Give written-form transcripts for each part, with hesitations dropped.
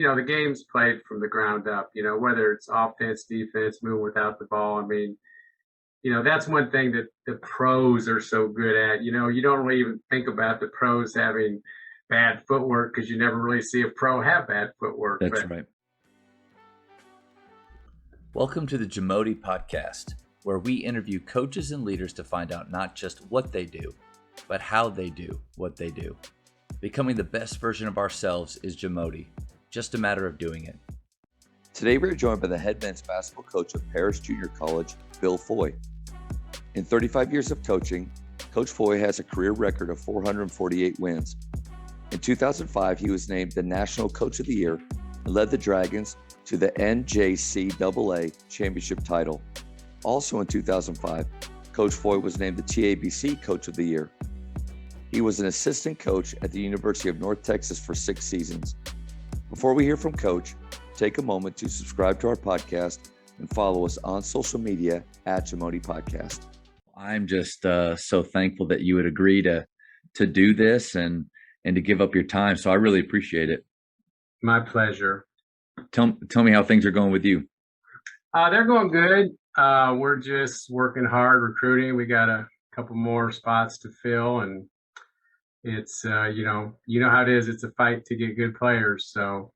the game's played from the ground up, whether it's offense, defense, moving without the ball. I mean, that's one thing that the pros are so good at. You don't really even think about the pros having bad footwork because you never really see a pro have bad footwork. That's But right. Welcome to the Jamodi Podcast, where we interview coaches and leaders to find out not just what they do, but how they do what they do. Becoming the best version of ourselves is Jamodi, just a matter of doing it. Today we're joined by the head men's basketball coach of Paris Junior College, Bill Foy. In 35 years of coaching, Coach Foy has a career record of 448 wins. In 2005, he was named the National Coach of the Year and led the Dragons to the NJCAA championship title. Also in 2005, Coach Foy was named the TABC Coach of the Year. He was an assistant coach at the University of North Texas for 6 seasons. Before we hear from Coach, take a moment to subscribe to our podcast and follow us on social media at Jamodi Podcast. I'm just so thankful that you would agree to do this and to give up your time. So I really appreciate it. my pleasure. Tell me how things are going with you. They're going good. We're just working hard recruiting. We got a couple more spots to fill, and it's you know how it is. It's a fight to get good players. So,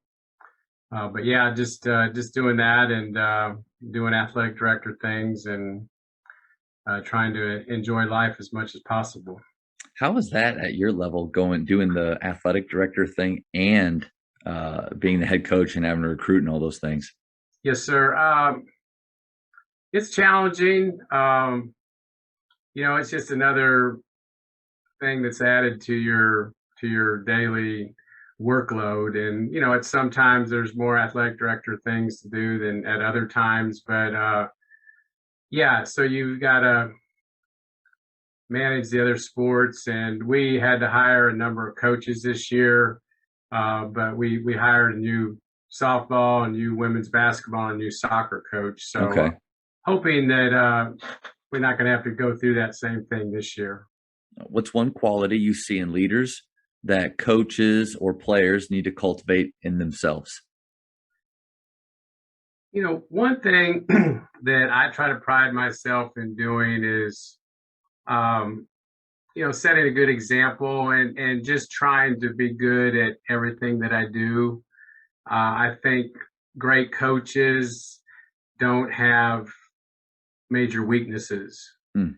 but yeah, just doing that and doing athletic director things and trying to enjoy life as much as possible. How is that at your level doing the athletic director thing and being the head coach and having to recruit and all those things? Yes, sir. It's challenging. It's just another thing that's added to your daily workload. And at sometimes there's more athletic director things to do than at other times. But yeah, so you've got to manage the other sports. And we had to hire a number of coaches this year, but we hired a new softball, a new women's basketball, and a new soccer coach. So Okay. hoping that we're not going to have to go through that same thing this year. What's one quality you see in leaders that coaches or players need to cultivate in themselves? One thing that I try to pride myself in doing is, um, setting a good example and just trying to be good at everything that I do. I think great coaches don't have major weaknesses. Hmm.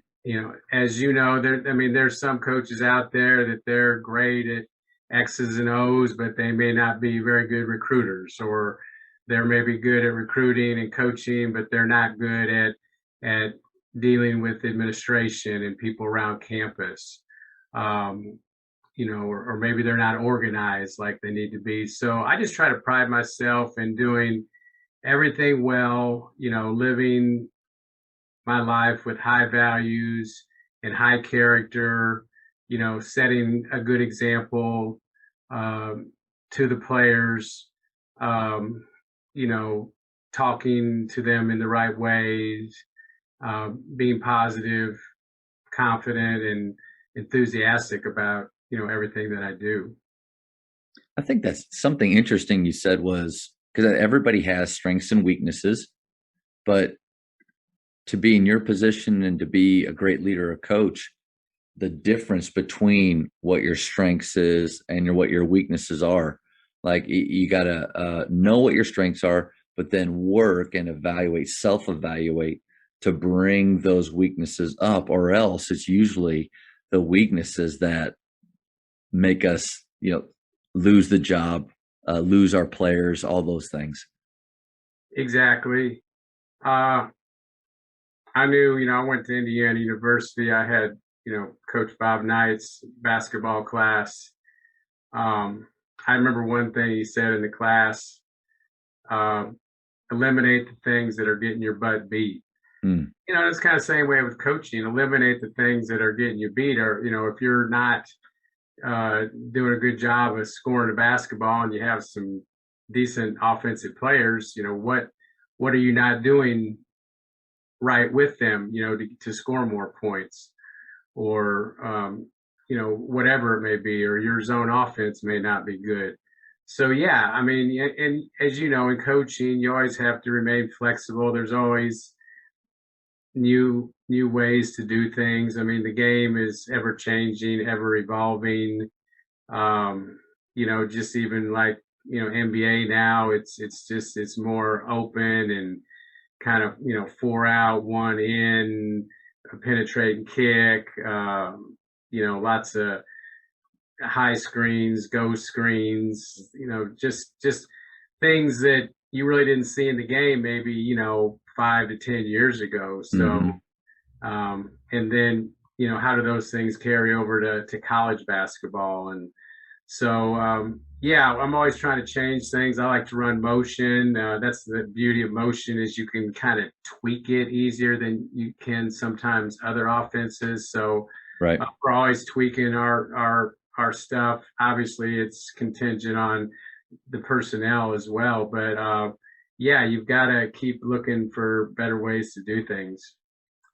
As you know, there's some coaches out there that they're great at X's and O's, but they may not be very good recruiters, or they're maybe good at recruiting and coaching, but they're not good at dealing with administration and people around campus. Or maybe they're not organized like they need to be. So I just try to pride myself in doing everything well, living my life with high values and high character, setting a good example to the players, um, you know, talking to them in the right ways, being positive, confident, and enthusiastic about, everything that I do. I think that's something interesting you said was because everybody has strengths and weaknesses, but to be in your position and to be a great leader or coach, the difference between what your strengths is and what your weaknesses are, like you got to know what your strengths are, but then work and self-evaluate to bring those weaknesses up, or else it's usually the weaknesses that make us, lose the job, lose our players, all those things. Exactly. Uh, I knew, I went to Indiana University. I had, Coach Bob Knight's basketball class. I remember one thing he said in the class, um, eliminate the things that are getting your butt beat. Mm. It's kind of the same way with coaching. Eliminate the things that are getting you beat. Or, if you're not doing a good job of scoring a basketball and you have some decent offensive players, what are you not doing right with them, to score more points, or whatever it may be, or your zone offense may not be good. So yeah, I mean, and as you know, in coaching, you always have to remain flexible. There's always new ways to do things. I mean, the game is ever changing, ever evolving. Um, just even like, NBA now, it's more open and kind of, four out, one in, a penetrating kick, lots of high screens, ghost screens, just things that you really didn't see in the game maybe, 5 to 10 years ago. So, Hmm. and then, how do those things carry over to college basketball? And so, yeah, I'm always trying to change things. I like to run motion. That's the beauty of motion, is you can kind of tweak it easier than you can sometimes other offenses. So Right. we're always tweaking our stuff. Obviously, it's contingent on the personnel as well, but yeah, you've got to keep looking for better ways to do things.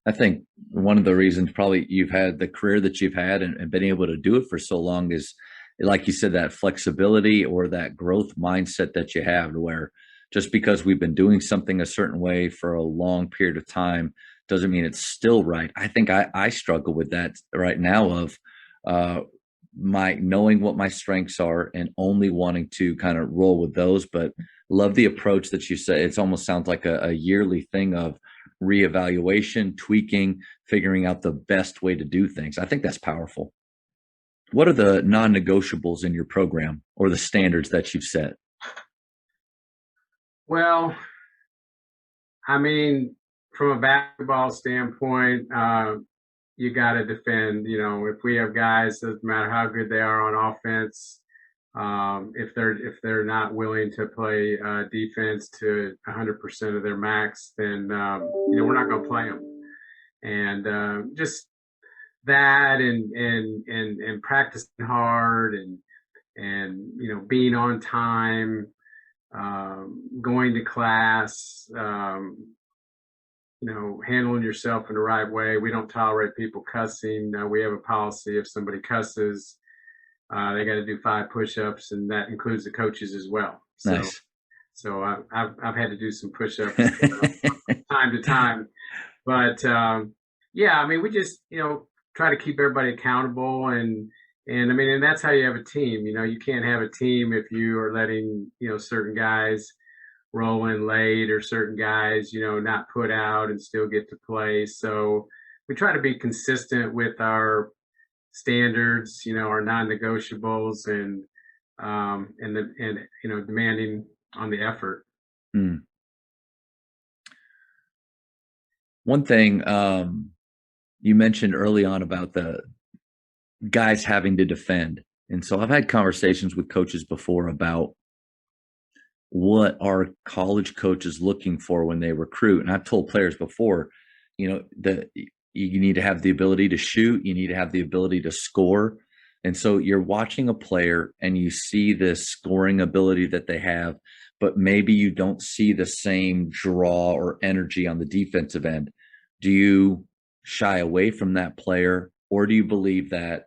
I think one of the reasons probably you've had the career that you've had and been able to do it for so long is, like you said, that flexibility or that growth mindset that you have, to where just because we've been doing something a certain way for a long period of time doesn't mean it's still right. I think I struggle with that right now of uh, my knowing what my strengths are and only wanting to kind of roll with those. But love the approach that you say. It almost sounds like a yearly thing of reevaluation, tweaking, figuring out the best way to do things. I think that's powerful. What are the non-negotiables in your program or the standards that you've set? Well, I mean, from a basketball standpoint, you got to defend. If we have guys, doesn't matter how good they are on offense, if they're not willing to play defense to 100% of their max, then we're not going to play them. And just that, and practicing hard, and being on time, going to class, handling yourself in the right way. We don't tolerate people cussing. We have a policy: if somebody cusses, they got to do 5 push-ups, and that includes the coaches as well. So, Nice. I've had to do some push-ups time to time, but yeah, I mean, we just try to keep everybody accountable, and I mean, and that's how you have a team. You can't have a team if you are letting certain guys roll in late, or certain guys not put out and still get to play. So we try to be consistent with our standards, our non-negotiables, and demanding on the effort. Hmm. One thing you mentioned early on about the guys having to defend. And so I've had conversations with coaches before about what are college coaches looking for when they recruit. And I've told players before, that you need to have the ability to shoot, you need to have the ability to score. And so you're watching a player and you see this scoring ability that they have, but maybe you don't see the same draw or energy on the defensive end. Do you shy away from that player, or do you believe that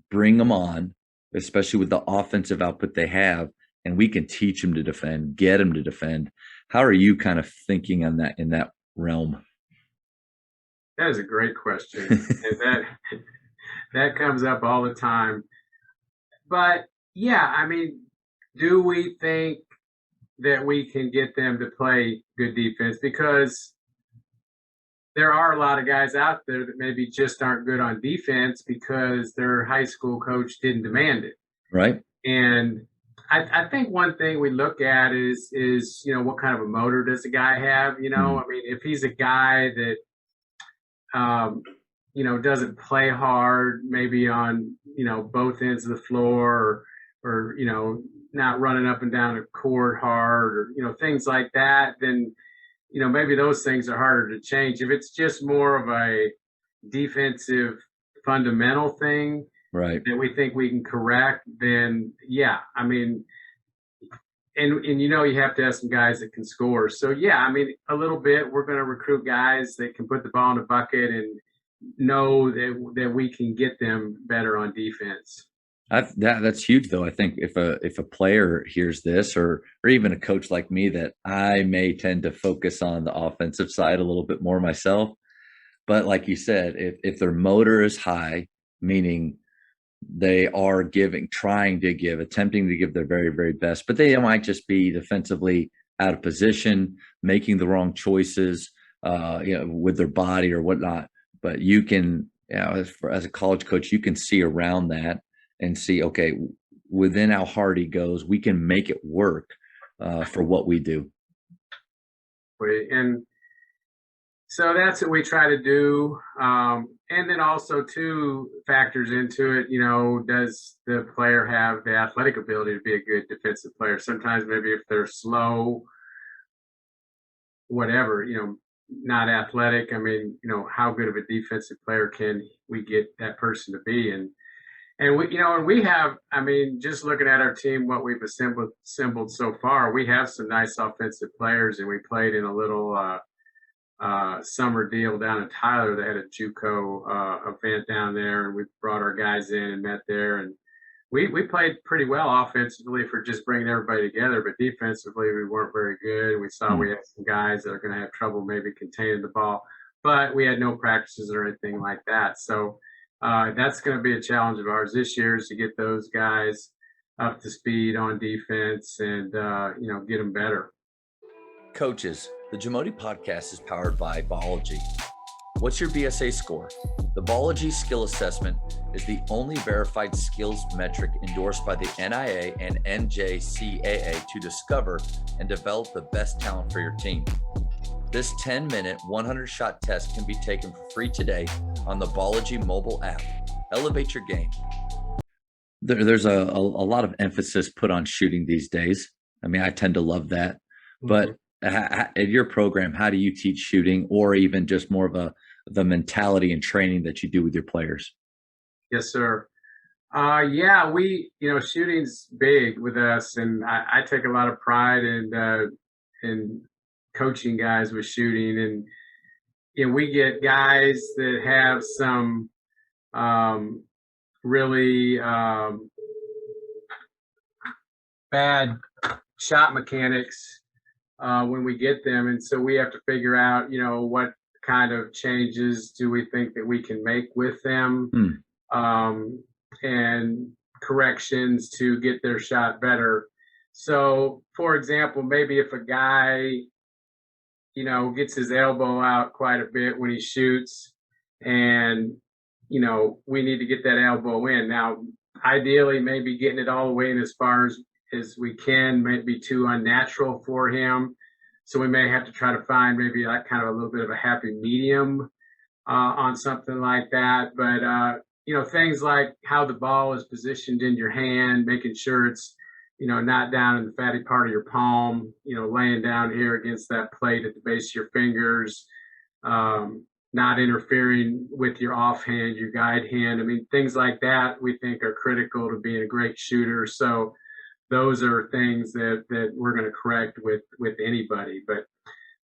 bring them on, especially with the offensive output they have, and we can teach them to defend, get them to defend? How are you kind of thinking on that, in that realm? That is a great question, and that comes up all the time. But yeah, I mean, do we think that we can get them to play good defense? Because there are a lot of guys out there that maybe just aren't good on defense because their high school coach didn't demand it. Right. And I think one thing we look at is what kind of a motor does the guy have? Mm. I mean, if he's a guy that doesn't play hard, maybe on both ends of the floor, or not running up and down the court hard, or things like that, then maybe those things are harder to change. If it's just more of a defensive fundamental thing Right. that we think we can correct, then yeah, I mean, and you have to have some guys that can score. So yeah, I mean, a little bit, we're going to recruit guys that can put the ball in the bucket and know that we can get them better on defense. That's huge, though. I think if a player hears this, or even a coach like me, that I may tend to focus on the offensive side a little bit more myself. But like you said, if their motor is high, meaning they are attempting to give their very, very best, but they might just be defensively out of position, making the wrong choices, with their body or whatnot. But you can, as a college coach, you can see around that and see, okay, within how hard he goes, we can make it work for what we do. And so that's what we try to do. And then also two factors into it, does the player have the athletic ability to be a good defensive player? Sometimes maybe if they're slow, whatever, not athletic. I mean, how good of a defensive player can we get that person to be? And we have, I mean, just looking at our team, what we've assembled so far, we have some nice offensive players, and we played in a little summer deal down in Tyler. They had a JUCO event down there, and we brought our guys in and met there, and we played pretty well offensively for just bringing everybody together, but defensively we weren't very good. We saw we had some guys that are going to have trouble maybe containing the ball, but we had no practices or anything like that. So that's going to be a challenge of ours this year, is to get those guys up to speed on defense and get them better. Coaches, the Jamodi podcast is powered by Ballology. What's your BSA score? The Ballology Skill Assessment is the only verified skills metric endorsed by the NIA and NJCAA to discover and develop the best talent for your team. This 10-minute, 100-shot test can be taken for free today on the Ballology mobile app. Elevate your game. There's a lot of emphasis put on shooting these days. I mean, I tend to love that. But at your program, how do you teach shooting, or even just more of the mentality and training that you do with your players? Yes, sir. Shooting's big with us, and I take a lot of pride in coaching guys with shooting. And we get guys that have some really bad shot mechanics when we get them, and so we have to figure out, what kind of changes do we think that we can make with them, and corrections to get their shot better. So, for example, maybe if a guy, gets his elbow out quite a bit when he shoots, and, we need to get that elbow in. Now, ideally, maybe getting it all the way in as far as we can might be too unnatural for him. So we may have to try to find maybe like kind of a little bit of a happy medium on something like that. But, things like how the ball is positioned in your hand, making sure it's, not down in the fatty part of your palm, laying down here against that plate at the base of your fingers, not interfering with your offhand, your guide hand. I mean, things like that we think are critical to being a great shooter. So those are things that we're going to correct with anybody. But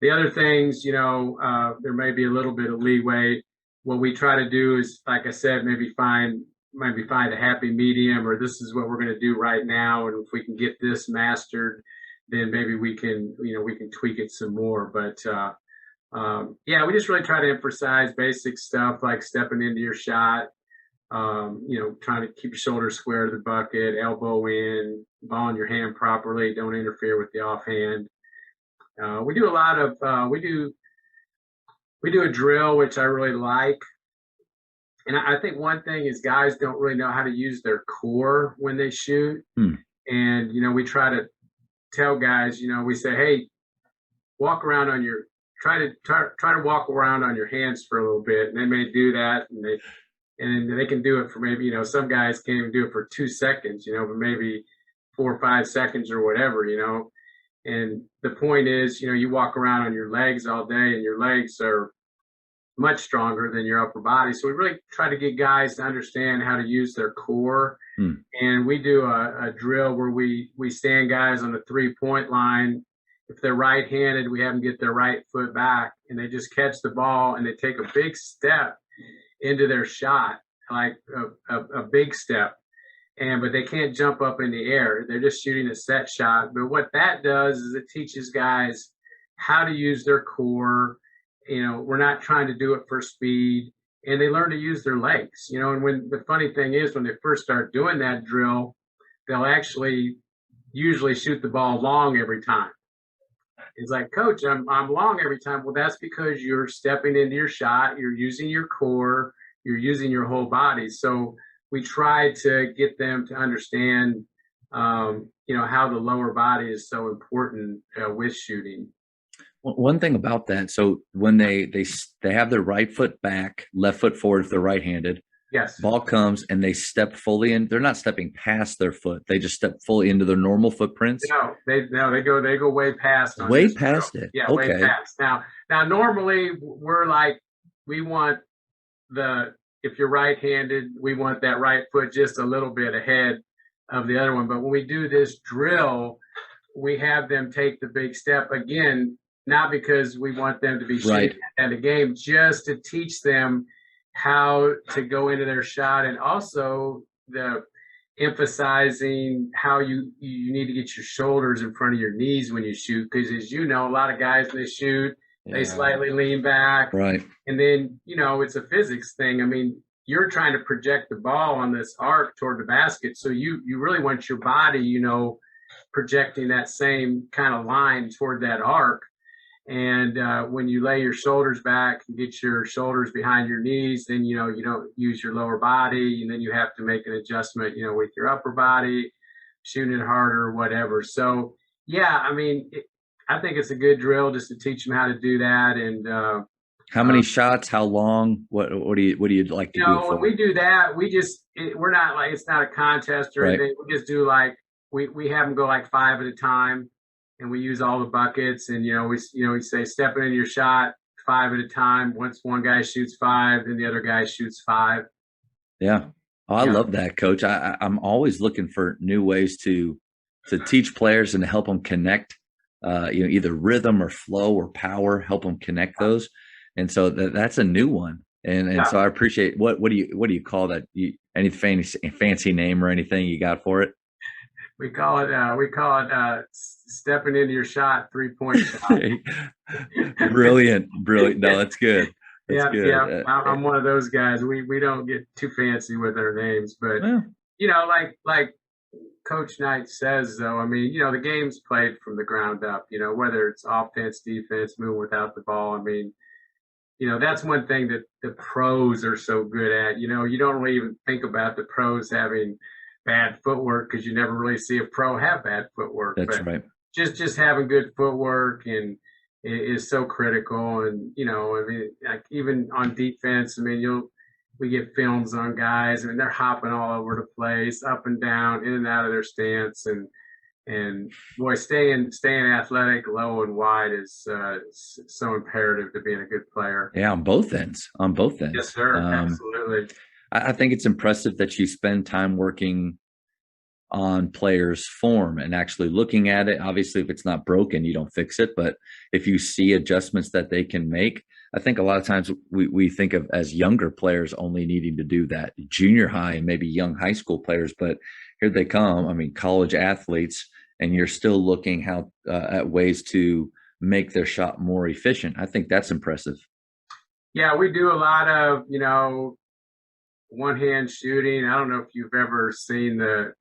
the other things, there may be a little bit of leeway. What we try to do is, like I said, maybe find a happy medium, or this is what we're going to do right now. And if we can get this mastered, then maybe we can tweak it some more. But we just really try to emphasize basic stuff like stepping into your shot, trying to keep your shoulders square to the bucket, elbow in, ball in your hand properly, don't interfere with the offhand. We do a lot of we do a drill, which I really like. And I think one thing is guys don't really know how to use their core when they shoot. And, we try to tell guys, we say, hey, walk around on your, try to walk around on your hands for a little bit. And they may do that, and they can do it for maybe, some guys can't even do it for 2 seconds, but maybe 4 or 5 seconds or whatever, And the point is, you walk around on your legs all day, and your legs are much stronger than your upper body. So we really try to get guys to understand how to use their core. And we do a drill where we stand guys on the 3-point line. If they're right-handed, we have them get their right foot back, and they just catch the ball, and they take a big step into their shot, like a big step. but they can't jump up in the air. They're just shooting a set shot. But what that does is it teaches guys how to use their core. We're not trying to do it for speed, and they learn to use their legs. And when the funny thing is, when they first start doing that drill, they'll actually usually shoot the ball long every time. It's like, coach, I'm long every time. Well, that's because you're stepping into your shot, you're using your core, you're using your whole body. So we try to get them to understand, how the lower body is so important with shooting. One thing about that, so when they have their right foot back, left foot forward if they're right-handed, Yes. ball comes and they step fully in. They're not stepping past their foot. They just step fully into their normal footprints. No, they go way past. Way past it. Yeah, okay. Way past. Now normally we're like, we want if you're right-handed, we want that right foot just a little bit ahead of the other one. But when we do this drill, we have them take the big step again, not because we want them to be shooting at a game, just to teach them how to go into their shot, and also the emphasizing how you need to get your shoulders in front of your knees when you shoot, because as you know, a lot of guys when they shoot, they slightly lean back, right? And then it's a physics thing. I mean, you're trying to project the ball on this arc toward the basket, so you really want your body, projecting that same kind of line toward that arc. And when you lay your shoulders back and get your shoulders behind your knees, then you don't use your lower body, and then you have to make an adjustment, with your upper body, shooting it harder or whatever. So yeah, I mean, I think it's a good drill just to teach them how to do that. And how many shots? How long? What do you like to do? When we do that, we're not like, it's not a contest or anything. We just do like we have them go like 5 at a time. And we use all the buckets, and we say stepping into your shot 5 at a time. Once one guy shoots 5, then the other guy shoots 5. Yeah, I love that, Coach. I'm always looking for new ways to teach players and to help them connect. Either rhythm or flow or power. Help them connect those, and so that's a new one. And so I appreciate what do you call that? Any fancy name or anything you got for it? We call it stepping into your shot 3-point shot. Brilliant. No, that's good. That's good. Yeah. I'm one of those guys. We don't get too fancy with our names, but like Coach Knight says, though, I mean, the game's played from the ground up. Whether it's offense, defense, moving without the ball. I mean, that's one thing that the pros are so good at. You don't really even think about the pros having bad footwork, because you never really see a pro have bad footwork. That's right. Just having good footwork and is so critical. And I mean, like even on defense, I mean, we get films on guys, I mean, they're hopping all over the place, up and down, in and out of their stance, and boy, staying athletic, low and wide is so imperative to being a good player. Yeah, on both ends. Yes, sir. Absolutely. I think it's impressive that you spend time working on players' form and actually looking at it. Obviously, if it's not broken, you don't fix it. But if you see adjustments that they can make, I think a lot of times we think of as younger players only needing to do that, junior high and maybe young high school players. But here they come. I mean, college athletes, and you're still looking at ways to make their shot more efficient. I think that's impressive. Yeah, we do a lot of, one-hand shooting. I don't know if you've ever seen the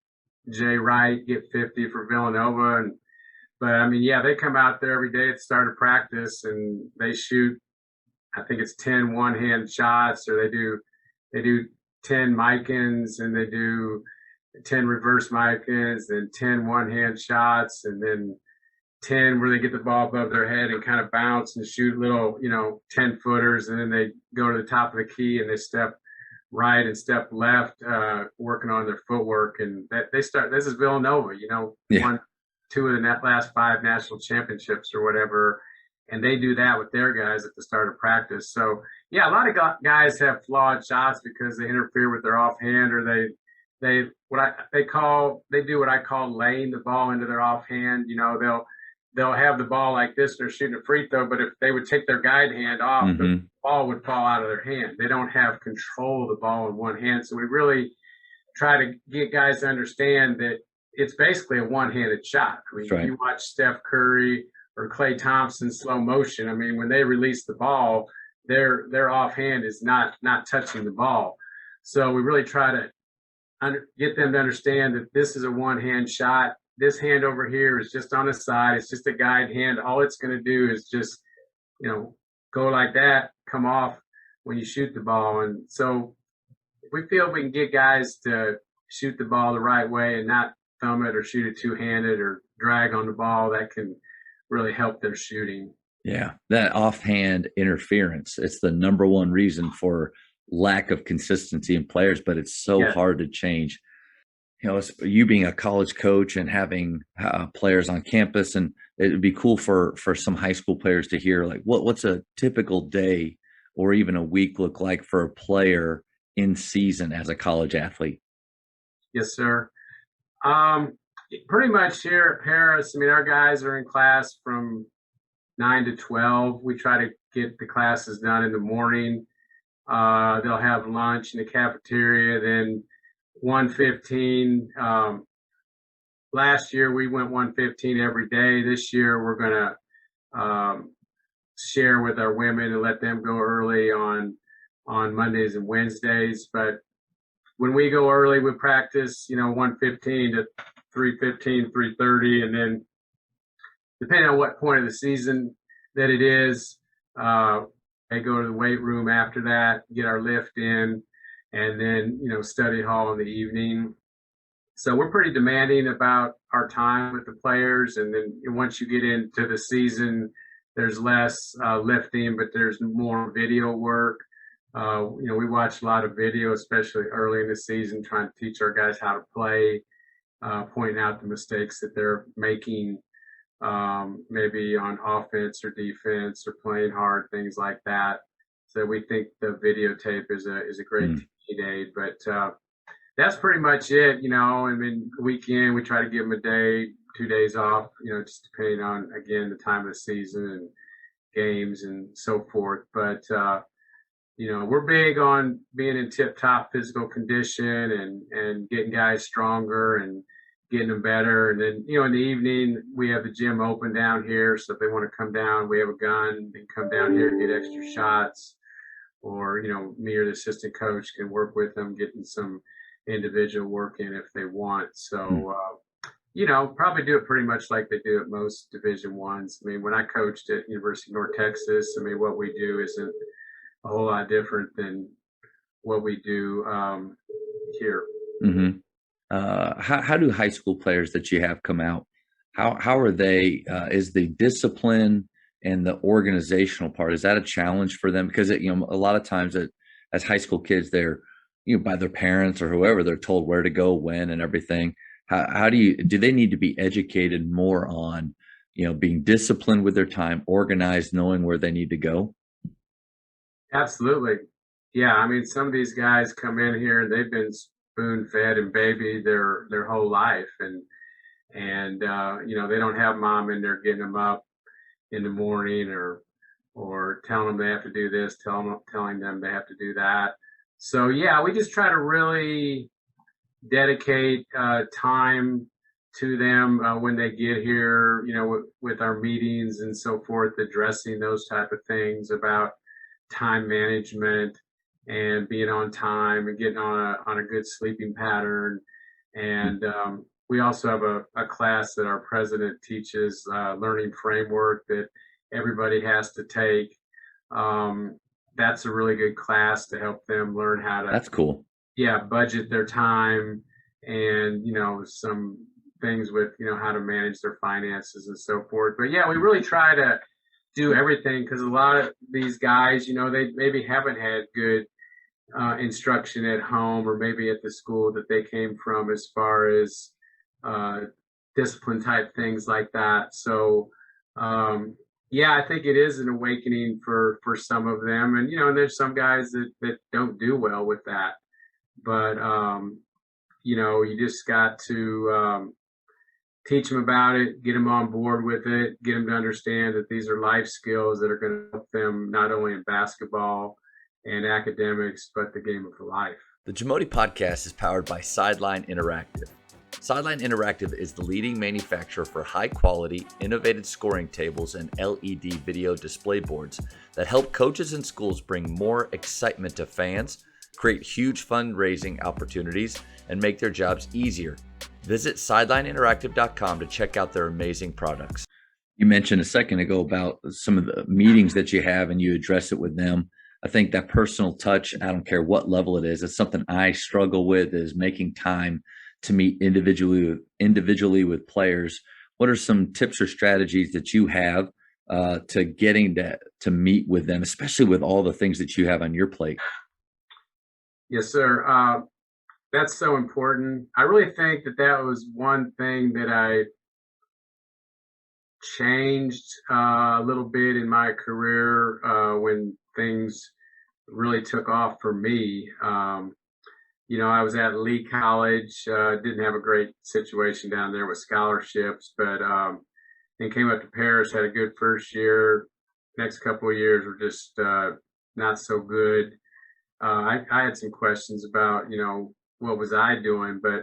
Jay Wright get 50 for Villanova, but I mean, yeah, they come out there every day at the start of practice and they shoot, I think it's 10 one-hand shots, or they do 10 Micans, and they do 10 reverse Micans, and 10 one-hand shots, and then 10 where they get the ball above their head and kind of bounce and shoot little, 10 footers, and then they go to the top of the key and they step right and step left, working on their footwork. And this is Villanova, won 2 of the last 5 national championships or whatever. And they do that with their guys at the start of practice. So yeah, a lot of guys have flawed shots because they interfere with their offhand, or they do what I call laying the ball into their offhand. They'll have the ball like this, they're shooting a free throw, but if they would take their guide hand off, the ball would fall out of their hand. They don't have control of the ball in one hand. So we really try to get guys to understand that it's basically a one-handed shot. I mean, That's right. you watch Steph Curry or Klay Thompson slow motion. I mean, when they release the ball, their offhand is not touching the ball. So we really try to get them to understand that this is a one-hand shot. This hand over here is just on the side. It's just a guide hand. All it's going to do is just, go like that, come off when you shoot the ball. And so we feel we can get guys to shoot the ball the right way and not thumb it or shoot it two-handed or drag on the ball. That can really help their shooting. Yeah, that offhand interference, it's the number one reason for lack of consistency in players, but it's so hard to change. You being a college coach and having players on campus, and it would be cool for some high school players to hear, like, what's a typical day or even a week look like for a player in season as a college athlete? Yes, sir. Pretty much here at Paris, I mean, our guys are in class from 9 to 12. We try to get the classes done in the morning. They'll have lunch in the cafeteria, then 1:15. Last year we went 1:15 every day. This year we're going to share with our women and let them go early on Mondays and Wednesdays. But when we go early, we practice, 1:15 to 3:15, 3:30, and then depending on what point of the season that it is, I go to the weight room after that, get our lift in, and then, study hall in the evening. So we're pretty demanding about our time with the players. And then once you get into the season, there's less lifting, but there's more video work. We watch a lot of video, especially early in the season, trying to teach our guys how to play, pointing out the mistakes that they're making, maybe on offense or defense or playing hard, things like that. So we think the videotape is a great teaching aid. But that's pretty much it, and then weekend we try to give them a day, 2 days off, just depending on, again, the time of the season and games and so forth. But we're big on being in tip-top physical condition and getting guys stronger and getting them better. And then, in the evening, we have the gym open down here. So if they want to come down, we have a gun. They can come down here and get extra shots. Or, me or the assistant coach can work with them, getting some individual work in if they want. So, probably do it pretty much like they do at most Division Ones. I mean, when I coached at University of North Texas, I mean, what we do isn't a whole lot different than what we do here. Mm-hmm. How do high school players that you have come out? How are they? Is the discipline and the organizational part, is that a challenge for them? Because a lot of times as high school kids, they're by their parents or whoever, they're told where to go, when, and everything. How do they need to be educated more on being disciplined with their time, organized, knowing where they need to go? Absolutely. Yeah, I mean, some of these guys come in here and they've been spoon-fed and babied their whole life, and they don't have mom in there getting them up in the morning or telling them they have to do this, telling them they have to do that. So yeah, we just try to really dedicate time to them when they get here, with our meetings and so forth, addressing those type of things about time management and being on time and getting on a good sleeping pattern. And we also have a class that our president teaches, learning framework, that everybody has to take. That's a really good class to help them learn how to. That's cool. Yeah, budget their time and, some things with, how to manage their finances and so forth. But yeah, we really try to do everything, because a lot of these guys, they maybe haven't had good instruction at home or maybe at the school that they came from, as far as discipline type things like that. So yeah, I think it is an awakening for some of them. And, there's some guys that don't do well with that. But, you just got to teach them about it, get them on board with it, get them to understand that these are life skills that are going to help them not only in basketball and academics, but the game of life. The Jamodi podcast is powered by Sideline Interactive. Sideline Interactive is the leading manufacturer for high-quality, innovative scoring tables and LED video display boards that help coaches and schools bring more excitement to fans, create huge fundraising opportunities, and make their jobs easier. Visit sidelineinteractive.com to check out their amazing products. You mentioned a second ago about some of the meetings that you have and you address it with them. I think that personal touch, I don't care what level it is, it's something I struggle with, is making time to meet individually with players. What are some tips or strategies that you have to getting to meet with them, especially with all the things that you have on your plate? Yes, sir. That's so important. I really think that was one thing that I changed a little bit in my career when things really took off for me. I was at Lee College, didn't have a great situation down there with scholarships, but then came up to Paris, had a good first year. Next couple of years were just not so good. I had some questions about, what was I doing, but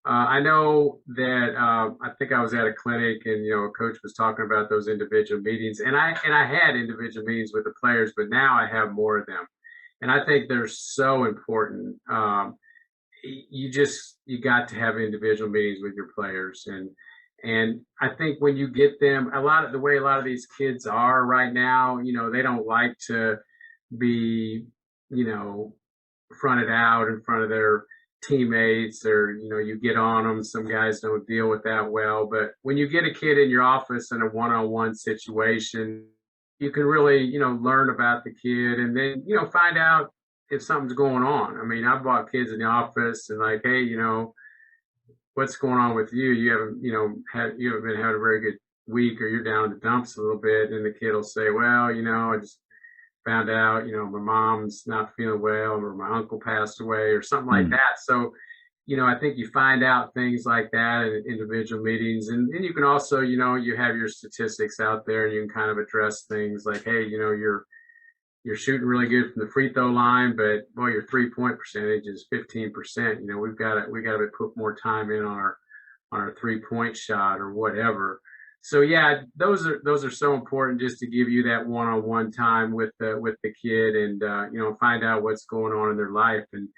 I know that I think I was at a clinic and, a coach was talking about those individual meetings, and I had individual meetings with the players, but now I have more of them. And I think they're so important. You got to have individual meetings with your players. And I think when you get them, the way a lot of these kids are right now, they don't like to be, fronted out in front of their teammates, or, you get on them. Some guys don't deal with that well. But when you get a kid in your office in a one-on-one situation, you can really, learn about the kid and then, find out if something's going on. I mean, I've brought kids in the office and like, hey, what's going on with you? You haven't been having a very good week, or you're down in the dumps a little bit. And the kid will say, well, I just found out, my mom's not feeling well, or my uncle passed away, or something like that. So, I think you find out things like that in individual meetings. And then you can also, you have your statistics out there and you can kind of address things like, hey, you're shooting really good from the free throw line, but boy, your 3-point percentage is 15%. We've got to put more time in on our 3-point shot or whatever. So yeah, those are so important, just to give you that one-on-one time with the kid and find out what's going on in their life. And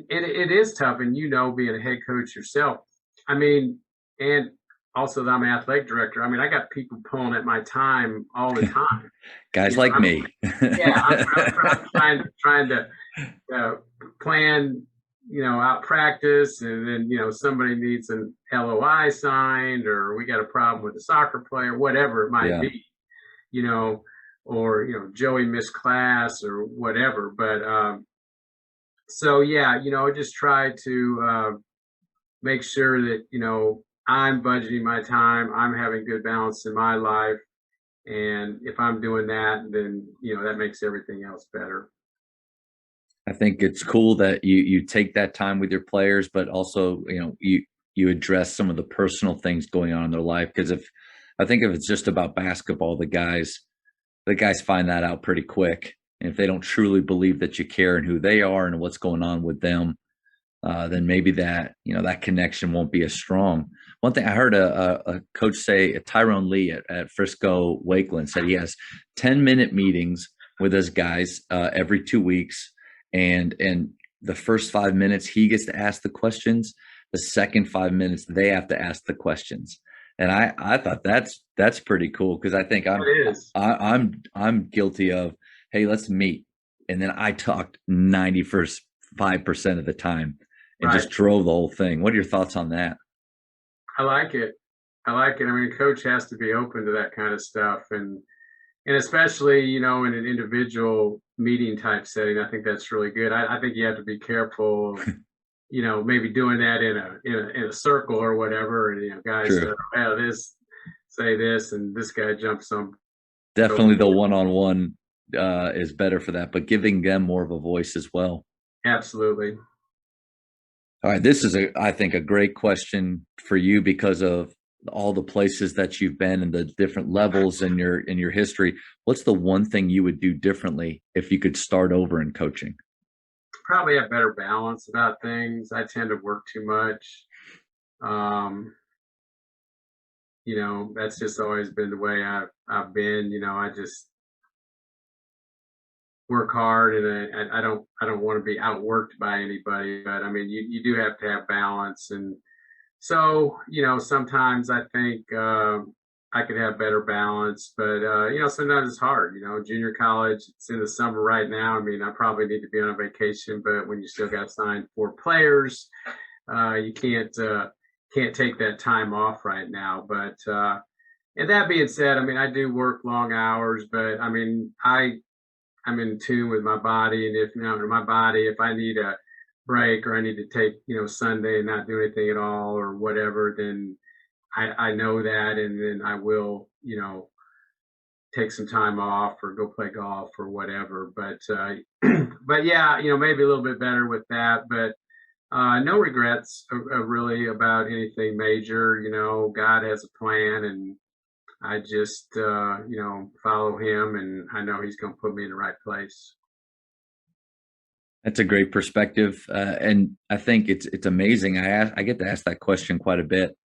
it is tough, and being a head coach yourself. I mean, and also that I'm an athletic director. I mean, I got people pulling at my time all the time. Guys like me. Yeah, I'm trying to plan, out practice, and then, somebody needs an LOI signed, or we got a problem with a soccer player, whatever it might be, or, Joey missed class or whatever. But, so yeah, just try to make sure that, I'm budgeting my time, I'm having good balance in my life. And if I'm doing that, then, that makes everything else better. I think it's cool that you take that time with your players, but also, you address some of the personal things going on in their life. Because if it's just about basketball, the guys find that out pretty quick. And if they don't truly believe that you care and who they are and what's going on with them, then maybe that connection won't be as strong. One thing I heard a coach say, Tyrone Lee at Frisco Wakeland, said he has 10-minute meetings with his guys every 2 weeks. And the first 5 minutes he gets to ask the questions. The second 5 minutes they have to ask the questions. And I thought that's pretty cool, because I think I'm guilty of, hey, let's meet, and then I talked 95% of the time and just drove the whole thing. What are your thoughts on that? I like it. I mean, a coach has to be open to that kind of stuff, and especially, in an individual meeting type setting. I think that's really good. I think you have to be careful, maybe doing that in a circle or whatever, and guys say this, and this guy jumps on. Definitely the one-on-one is better for that, but giving them more of a voice as well. Absolutely. All right, this is I think a great question for you, because of all the places that you've been and the different levels in your history. What's the one thing you would do differently if you could start over in coaching? probably have better balance about things. I tend to work too much. Um, that's just always been the way I've been. I just work hard, and I don't want to be outworked by anybody. But I mean, you do have to have balance, and so sometimes I think I could have better balance, but sometimes it's hard. Junior college, it's in the summer right now. I mean, I probably need to be on a vacation, but when you still got signed 4 players, you can't take that time off right now. But and that being said, I mean, I do work long hours, but I mean, I'm in tune with my body, and if I need a break or I need to take Sunday and not do anything at all or whatever, then I know that, and then I will take some time off or go play golf or whatever. But but yeah, maybe a little bit better with that, but no regrets really about anything major. God has a plan, and I just follow him, and I know he's going to put me in the right place. That's a great perspective, and I think it's amazing. I get to ask that question quite a bit,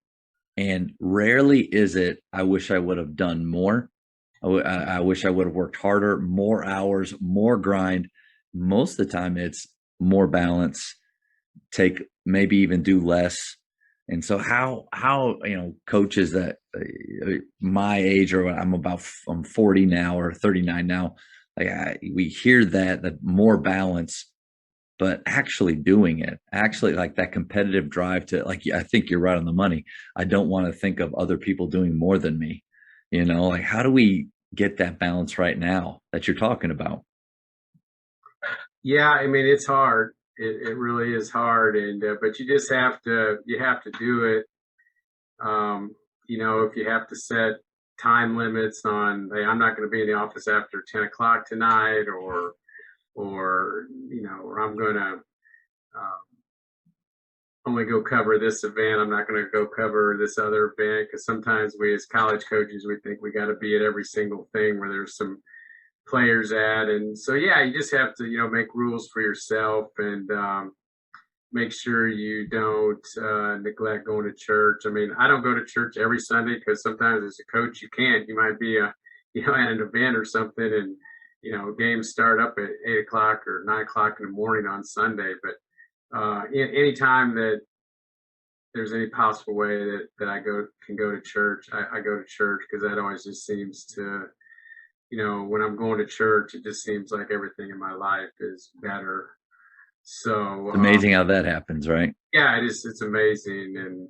and rarely is it, I wish I would have done more. I wish I would have worked harder, more hours, more grind. Most of the time, it's more balance, take maybe even do less. And so how coaches that my age, or I'm 40 now or 39 now, like we hear that more balance, but actually doing it, actually like that competitive drive to, like, I think you're right on the money. I don't want to think of other people doing more than me. Like, how do we get that balance right now that you're talking about? Yeah, I mean, it's hard. It really is hard, and but you just have to do it. If you have to set time limits on, hey, I'm not going to be in the office after 10 o'clock tonight, or I'm going to only go cover this event. I'm not going to go cover this other event, because sometimes we as college coaches, we think we got to be at every single thing where there's some players at. And so, yeah, you just have to, make rules for yourself, and make sure you don't neglect going to church. I mean, I don't go to church every Sunday, because sometimes as a coach, you can't. You might be at an event or something, and games start up at 8 o'clock or 9 o'clock in the morning on Sunday. But any time that there's any possible way that I can go to church, I go to church, because that always just seems to, when I'm going to church, it just seems like everything in my life is better. So It's amazing how that happens, right? yeah, it's amazing, and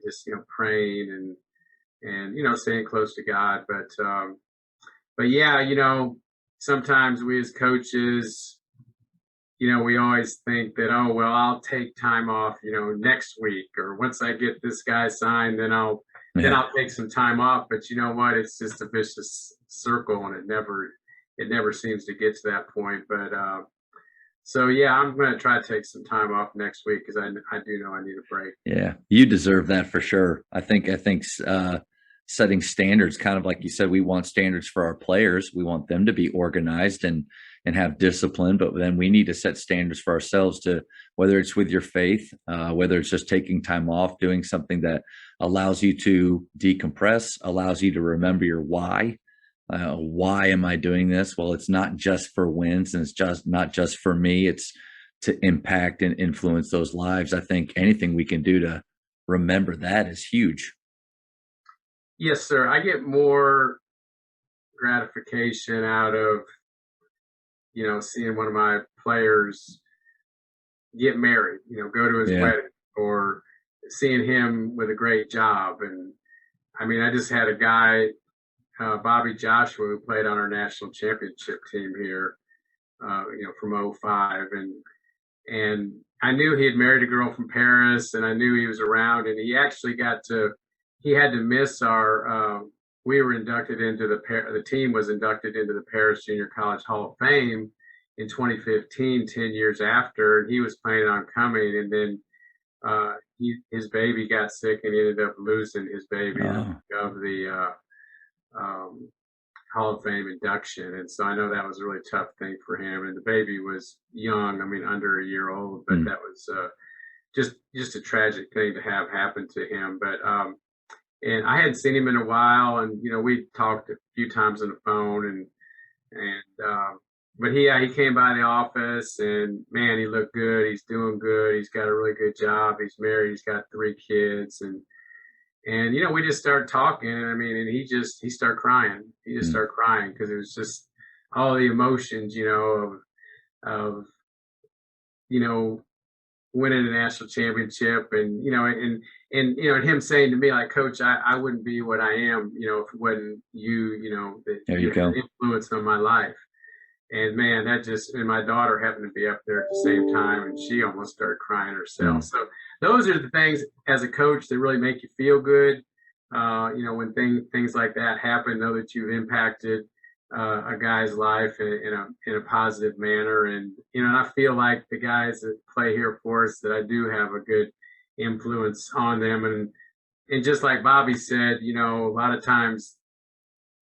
just praying, and staying close to God. But yeah, sometimes we as coaches, we always think that, oh, well, I'll take time off, next week, or once I get this guy signed, then I'll take some time off. But you know what? It's just a vicious circle, and it never seems to get to that point. But so yeah, I'm going to try to take some time off next week, because I do know I need a break. Yeah, you deserve that for sure. I think setting standards, kind of like you said, we want standards for our players. We want them to be organized and have discipline, but then we need to set standards for ourselves, to whether it's with your faith, whether it's just taking time off, doing something that allows you to decompress, allows you to remember your why. Why am I doing this? Well, it's not just for wins, and it's just not just for me. It's to impact and influence those lives. I think anything we can do to remember that is huge. Yes, sir. I get more gratification out of seeing one of my players get married, go to his wedding, or seeing him with a great job. And I mean, I just had a guy, Bobby Joshua, who played on our national championship team here, from '05, and I knew he had married a girl from Paris, and I knew he was around, and he actually he had to miss our. We were inducted into the team was inducted into the Paris Junior College Hall of Fame in 2015, 10 years after, and he was planning on coming, and then his baby got sick, and he ended up losing his baby of the Hall of Fame induction. And so I know that was a really tough thing for him. And the baby was young, I mean, under a year old, but that was just a tragic thing to have happen to him. But and I hadn't seen him in a while, and we talked a few times on the phone, but he came by the office, and man, he looked good. He's doing good. He's got a really good job. He's married. He's got 3 kids, and we just started talking. And I mean, and he started crying. He just started crying because it was just all the emotions, of winning a national championship, and him saying to me, like, Coach, I wouldn't be what I am, if it wasn't you, There you go. influence on my life. And man, and my daughter happened to be up there at the same time, and she almost started crying herself. So those are the things as a coach that really make you feel good. When things like that happen, know that you've impacted a guy's life in a positive manner. And I feel like the guys that play here for us, that I do have a good influence on them. And just like Bobby said, a lot of times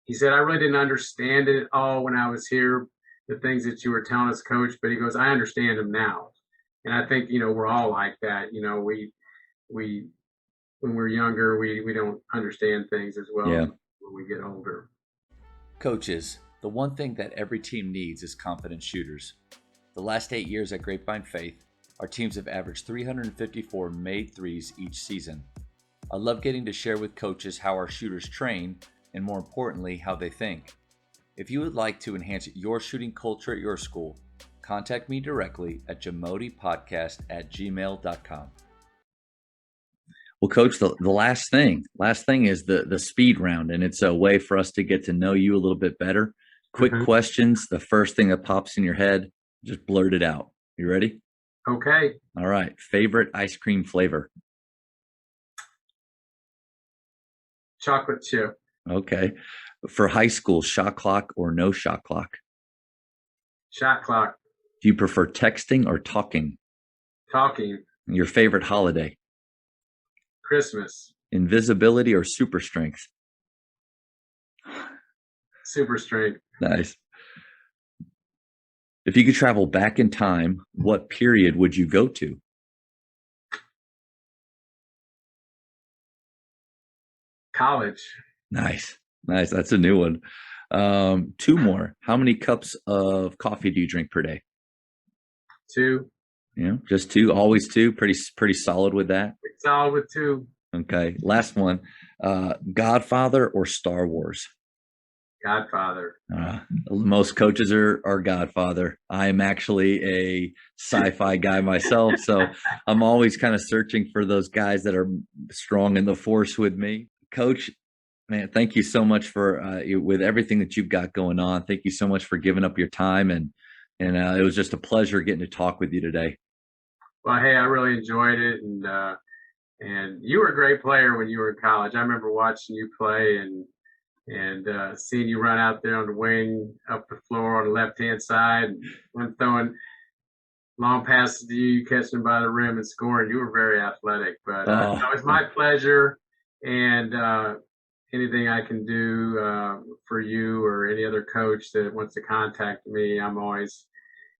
he said, I really didn't understand it all when I was here, the things that you were telling us, Coach, but he goes, I understand them now. And I think, we're all like that. We when we're younger, we don't understand things as well when we get older. Coaches, the one thing that every team needs is confident shooters. The last 8 years at Grapevine Faith, our teams have averaged 354 made threes each season. I love getting to share with coaches how our shooters train, and more importantly, how they think. If you would like to enhance your shooting culture at your school, contact me directly at jamodipodcast@gmail.com. Well, Coach, the last thing is the speed round, and it's a way for us to get to know you a little bit better. Quick questions. The first thing that pops in your head, just blurt it out. You ready? Okay. All right. Favorite ice cream flavor? Chocolate chip. Okay. For high school, shot clock or no shot clock? Shot clock. Do you prefer texting or talking? Talking. Your favorite holiday? Christmas. Invisibility or super strength? Super strength. Nice. If you could travel back in time, what period would you go to? College. Nice. That's a new one. 2 more. How many cups of coffee do you drink per day? 2. Yeah, just 2. Always 2. Pretty solid with that. Solid with 2. Okay. Last one. Godfather or Star Wars? Godfather. Most coaches are Godfather. I'm actually a sci-fi guy myself, so I'm always kind of searching for those guys that are strong in the Force with me. Coach, man, thank you so much for with everything that you've got going on. Thank you so much for giving up your time, and it was just a pleasure getting to talk with you today. Well, hey, I really enjoyed it, and you were a great player when you were in college. I remember watching you play and seeing you run out there on the wing, up the floor on the left-hand side, and throwing long passes to you, catching them by the rim and scoring. You were very athletic, but it was my pleasure. And anything I can do for you or any other coach that wants to contact me, I'm always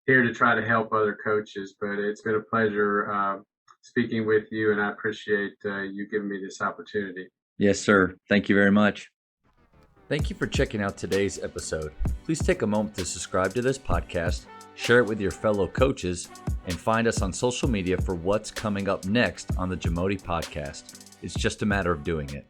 here to try to help other coaches. But it's been a pleasure speaking with you, and I appreciate you giving me this opportunity. Yes, sir. Thank you very much. Thank you for checking out today's episode. Please take a moment to subscribe to this podcast, share it with your fellow coaches, and find us on social media for what's coming up next on the Jamodi Podcast. It's just a matter of doing it.